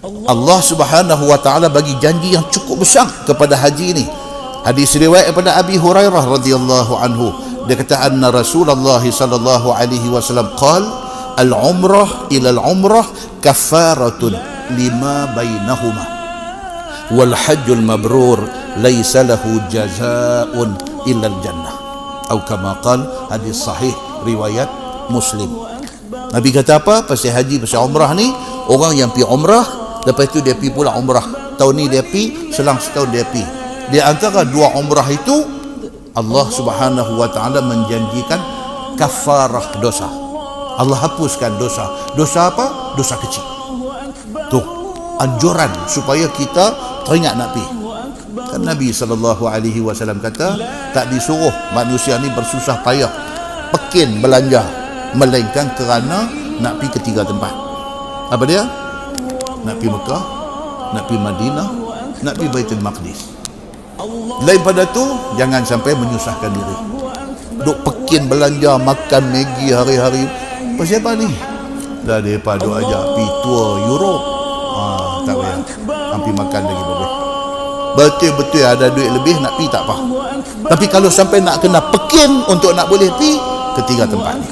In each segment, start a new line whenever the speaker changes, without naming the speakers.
Allah Subhanahu wa taala bagi janji yang cukup besar kepada haji ini. Hadis riwayat daripada Abi Hurairah radhiyallahu anhu, dia kata anna Rasulullah sallallahu alaihi wasallam qala al-umrah ila al-umrah kaffaratun lima bainahuma wal hajjul mabrur laysa lahu jazaa'un illa al-jannah, atau kama qala, hadis sahih riwayat Muslim. Nabi kata apa pasal haji, pasal umrah ni? Orang yang pergi umrah, lepas itu dia pergi pula umrah. Tahun ni dia pergi, selang setahun dia pergi. Di antara dua umrah itu, Allah Subhanahu wa taala menjanjikan kafarah dosa. Allah hapuskan dosa. Dosa apa? Dosa kecil. Tuh, anjuran supaya kita teringat nak pergi. Kan Nabi SAW kata, tak disuruh manusia ni bersusah payah pekin belanja, melainkan kerana nak pergi ke tiga tempat. Apa dia? Nak pergi Mekah, nak pergi Madinah, nak pergi Baitul Maqdis. Lain pada tu, jangan sampai menyusahkan diri. Duk pekin belanja, makan Maggi hari-hari. Pasal apa ni? Dah mereka duk ajak pergi tour Europe. Tak payah. Hampir makan lagi boleh. Betul-betul ada duit lebih nak pergi tak apa. Tapi kalau sampai nak kena pekin untuk nak boleh pergi ketiga tempat ni,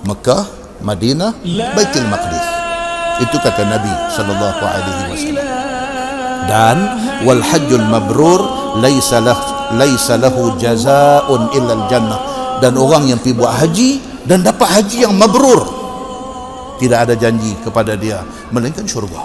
Mekah, Madinah, Baitul Maqdis. Itu kata Nabi sallallahu alaihi wasallam. Dan wal hajjul mabrur laisa lahu jazaa'un illa al jannah. Dan orang yang pergi buat haji dan dapat haji yang mabrur, tidak ada janji kepada dia melainkan syurga.